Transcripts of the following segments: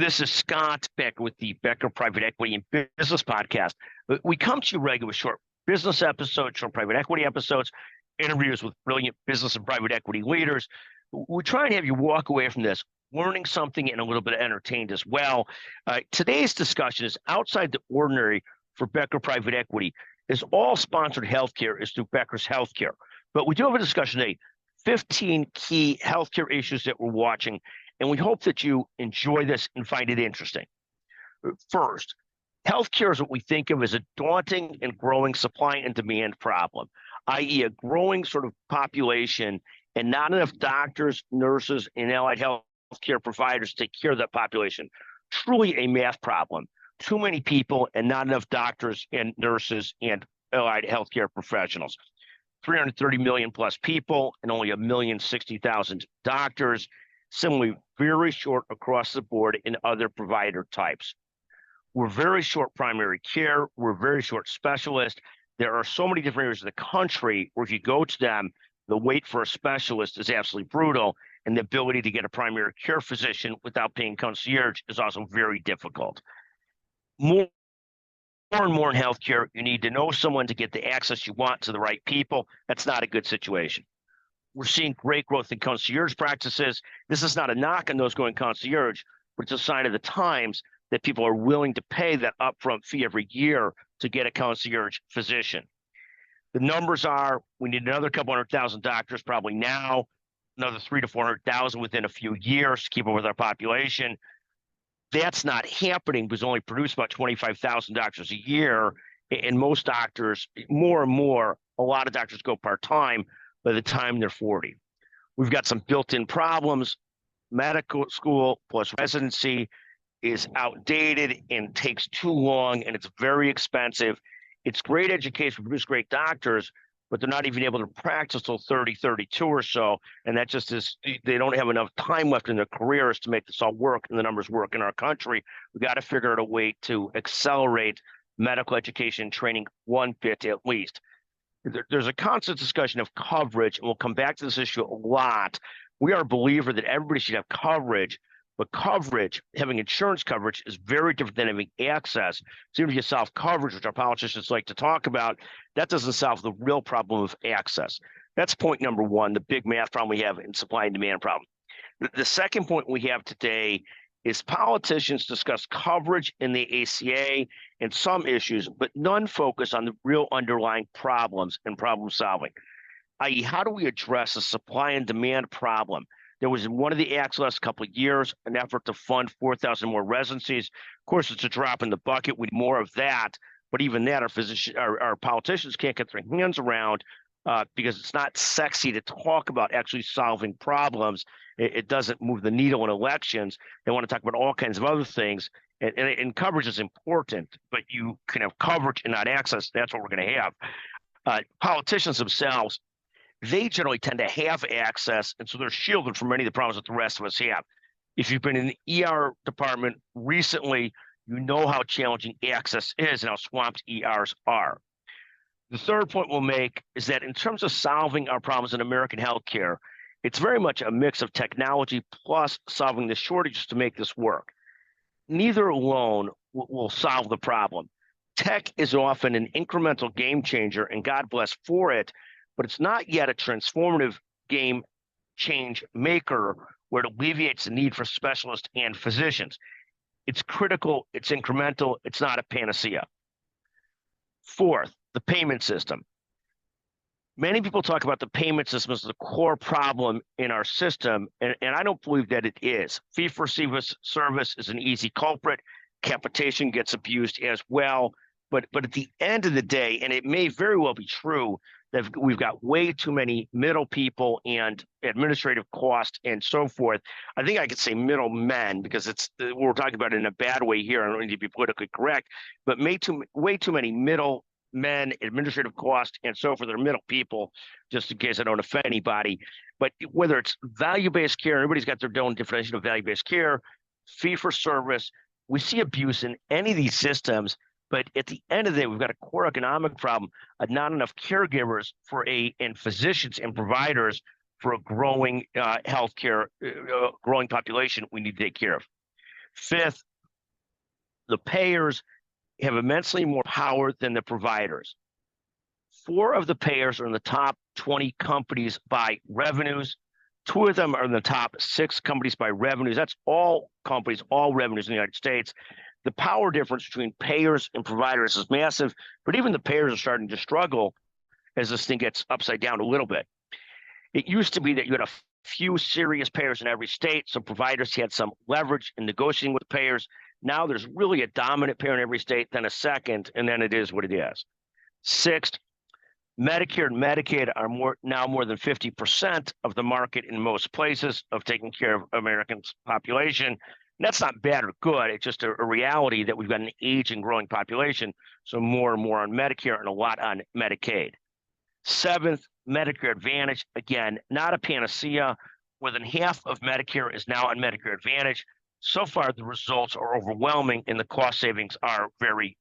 This is Scott Becker with the Becker Private Equity and Business Podcast. We come to you regularly with short business episodes, short private equity episodes, interviews with brilliant business and private equity leaders. We try and have you walk away from this learning something and a little bit entertained as well. Today's discussion is outside the ordinary for Becker Private Equity. As all sponsored healthcare is through Becker's Healthcare. But we do have a discussion today, 15 key healthcare issues that we're watching, and we hope that you enjoy this and find it interesting. First, healthcare is what we think of as a daunting and growing supply and demand problem, i.e. a growing sort of population and not enough doctors, nurses, and allied healthcare providers to take care of that population. Truly a math problem. Too many people and not enough doctors and nurses and allied healthcare professionals. 330 million plus people and only 1,060,000 doctors. Similarly, very short across the board in other provider types. We're very short primary care. We're very short specialists. There are so many different areas of the country where if you go to them, the wait for a specialist is absolutely brutal, and the ability to get a primary care physician without paying concierge is also very difficult. More and more in healthcare, you need to know someone to get the access you want to the right people. That's not a good situation. We're seeing great growth in concierge practices. This is not a knock on those going concierge, but it's a sign of the times that people are willing to pay that upfront fee every year to get a concierge physician. The numbers are, we need another couple 100,000 doctors probably now, another 300,000 to 400,000 within a few years to keep up with our population. That's not happening because we only produce about 25,000 doctors a year. And most doctors, more and more, a lot of doctors go part-time by the time they're 40. We've got some built-in problems. Medical school plus residency is outdated and takes too long, and it's very expensive. It's great education, produce great doctors, but they're not even able to practice till 30, 32 or so. And that just is, they don't have enough time left in their careers to make this all work and the numbers work in our country. We got to figure out a way to accelerate medical education training one bit at least. There's a constant discussion of coverage, and we'll come back to this issue a lot. We are a believer that everybody should have coverage, but coverage, having insurance coverage, is very different than having access. So even if you solve coverage, which our politicians like to talk about, that doesn't solve the real problem of access. That's point number one, the big math problem we have in supply and demand problem. The second point we have today is politicians discuss coverage in the ACA and some issues, but none focus on the real underlying problems and problem solving, i.e. how do we address the supply and demand problem? There was in one of the acts last couple of years an effort to fund 4,000 more residencies. Of course, it's a drop in the bucket. We need more of that, but even that, our politicians can't get their hands around because it's not sexy to talk about actually solving problems. It doesn't move the needle in elections. They want to talk about all kinds of other things, and coverage is important, but you can have coverage and not access. That's what we're going to have. Politicians themselves, they generally tend to have access, and so they're shielded from many of the problems that the rest of us have. If you've been in the ER department recently, you know how challenging access is and how swamped ERs are. The third point we'll make is that in terms of solving our problems in American healthcare, it's very much a mix of technology plus solving the shortages to make this work. Neither alone will solve the problem. Tech is often an incremental game changer, and God bless for it, but it's not yet a transformative game change maker where it alleviates the need for specialists and physicians. It's critical, it's incremental, it's not a panacea. Fourth, the payment system. Many people talk about the payment system as the core problem in our system, and I don't believe that it is. Fee-for-service is an easy culprit. Capitation gets abused as well. But at the end of the day, and it may very well be true, that we've got way too many middle people and administrative cost and so forth. I think I could say middlemen because we're talking about it in a bad way here. I don't need to be politically correct, but way too many middle men, administrative cost, and so forth. They're middle people, just in case I don't offend anybody. But whether it's value-based care, everybody's got their own definition of value-based care, fee-for-service, we see abuse in any of these systems. But at the end of the day, we've got a core economic problem of not enough caregivers and physicians and providers for a growing healthcare, growing population we need to take care of. Fifth, the payers have immensely more power than the providers. 4 of the payers are in the top 20 companies by revenues. 2 of them are in the top 6 companies by revenues. That's all companies, all revenues in the United States. The power difference between payers and providers is massive, but even the payers are starting to struggle as this thing gets upside down a little bit. It used to be that you had a few serious payers in every state, so providers had some leverage in negotiating with payers. Now there's really a dominant payer in every state, then a second, and then it is what it is. Sixth, Medicare and Medicaid are now more than 50% of the market in most places of taking care of Americans' population. And that's not bad or good. It's just a reality that we've got an aging, growing population, so more and more on Medicare and a lot on Medicaid. Seventh, Medicare Advantage, again, not a panacea. More than half of Medicare is now on Medicare Advantage. So far, the results are overwhelming, and the cost savings are very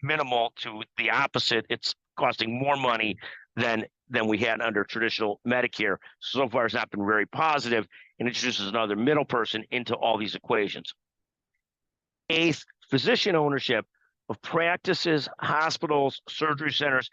minimal to the opposite. It's costing more money than we had under traditional Medicare. So far, it's not been very positive, and introduces another middle person into all these equations. Eighth, physician ownership of practices, hospitals, surgery centers.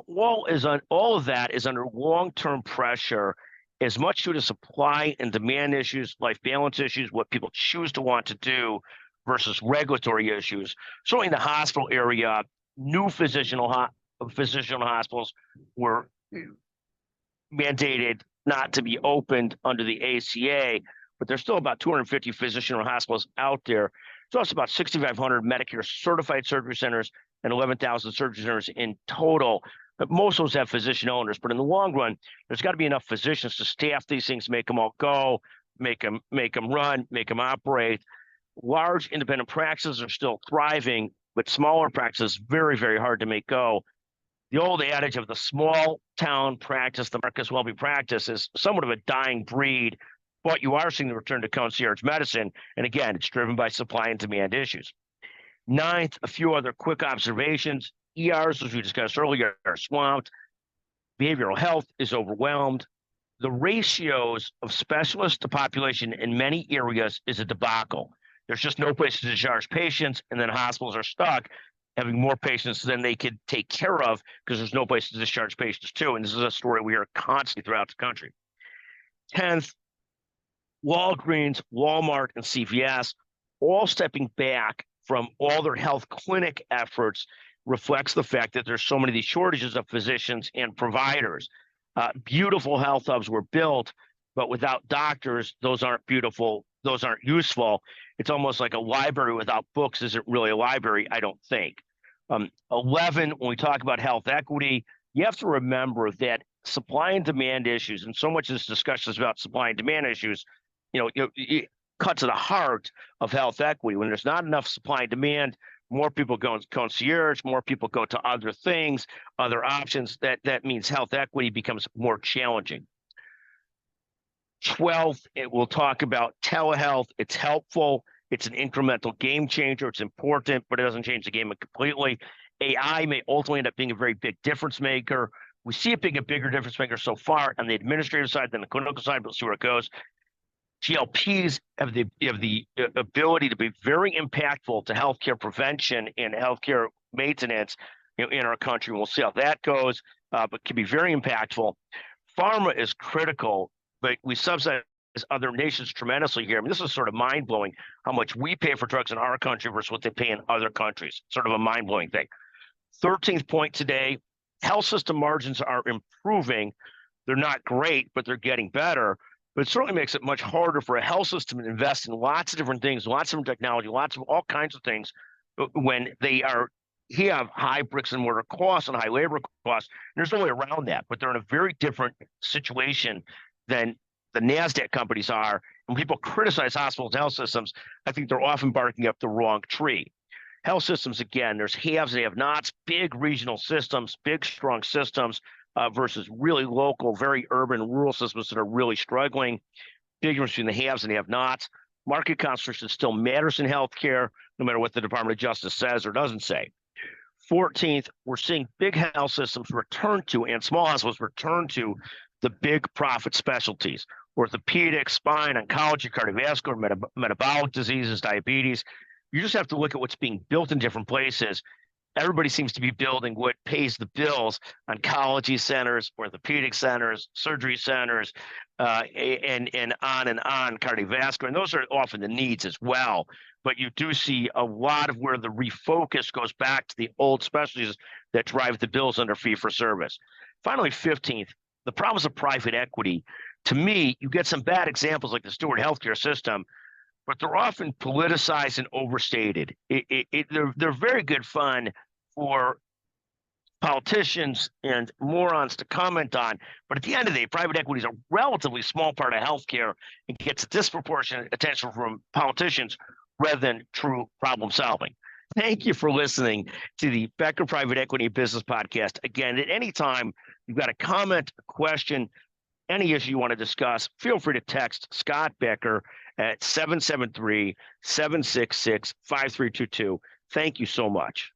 All of that is under long-term pressure, as much due to supply and demand issues, life balance issues, what people choose to want to do versus regulatory issues. Certainly in the hospital area, new physician hospitals were mandated not to be opened under the ACA, but there's still about 250 physician hospitals out there. There's also about 6,500 Medicare certified surgery centers and 11,000 surgery centers in total. But most of those have physician owners. But in the long run, there's got to be enough physicians to staff these things, make them all go, make them run, make them operate. Large independent practices are still thriving, but smaller practices, very, very hard to make go. The old adage of the small town practice, the Marcus Welby practice, is somewhat of a dying breed, but you are seeing the return to concierge medicine. And again, it's driven by supply and demand issues. Ninth, a few other quick observations. ERs, as we discussed earlier, are swamped. Behavioral health is overwhelmed. The ratios of specialists to population in many areas is a debacle. There's just no place to discharge patients, and then hospitals are stuck having more patients than they could take care of because there's no place to discharge patients too. And this is a story we hear constantly throughout the country. 10th, Walgreens, Walmart, and CVS all stepping back from all their health clinic efforts reflects the fact that there's so many of these shortages of physicians and providers. Beautiful health hubs were built, but without doctors, those aren't beautiful, those aren't useful. It's almost like a library without books isn't really a library, I don't think. 11, when we talk about health equity, you have to remember that supply and demand issues, and so much of this discussion is about supply and demand issues, it cuts to the heart of health equity. When there's not enough supply and demand, more people go into concierge, more people go to other things, other options. That means health equity becomes more challenging. 12th, it will talk about telehealth. It's helpful. It's an incremental game changer. It's important, but it doesn't change the game completely. AI may ultimately end up being a very big difference maker. We see it being a bigger difference maker so far on the administrative side than the clinical side, but we'll see where it goes. GLPs have the ability to be very impactful to healthcare prevention and healthcare maintenance in our country. We'll see how that goes, but can be very impactful. Pharma is critical, but we subsidize other nations tremendously here. I mean, this is sort of mind-blowing how much we pay for drugs in our country versus what they pay in other countries. Sort of a mind-blowing thing. 13th point today, health system margins are improving. They're not great, but they're getting better. But it certainly makes it much harder for a health system to invest in lots of different things, lots of different technology, lots of all kinds of things when they have high bricks and mortar costs and high labor costs. And there's no way around that, but they're in a very different situation than the NASDAQ companies are. When people criticize hospitals and health systems, I think they're often barking up the wrong tree. Health systems, again, there's haves and have-nots, big regional systems, big strong systems, versus really local, very urban, rural systems that are really struggling. Big difference between the haves and the have-nots. Market concentration still matters in healthcare, no matter what the Department of Justice says or doesn't say. 14th, we're seeing big health systems return to, and small hospitals return to, the big profit specialties. orthopedics, spine, oncology, cardiovascular, metabolic diseases, diabetes. You just have to look at what's being built in different places. Everybody seems to be building what pays the bills: oncology centers, orthopedic centers, surgery centers, and on, cardiovascular. And those are often the needs as well. But you do see a lot of where the refocus goes back to the old specialties that drive the bills under fee for service. Finally, 15th, the problems of private equity. To me, you get some bad examples like the Steward healthcare system, but they're often politicized and overstated. They're very good fun for politicians and morons to comment on, but at the end of the day, private equity is a relatively small part of healthcare and gets a disproportionate attention from politicians rather than true problem solving. Thank you for listening to the Becker Private Equity Business Podcast. Again, at any time you've got a comment, a question, any issue you want to discuss, feel free to text Scott Becker at 773-766-5322. Thank you so much.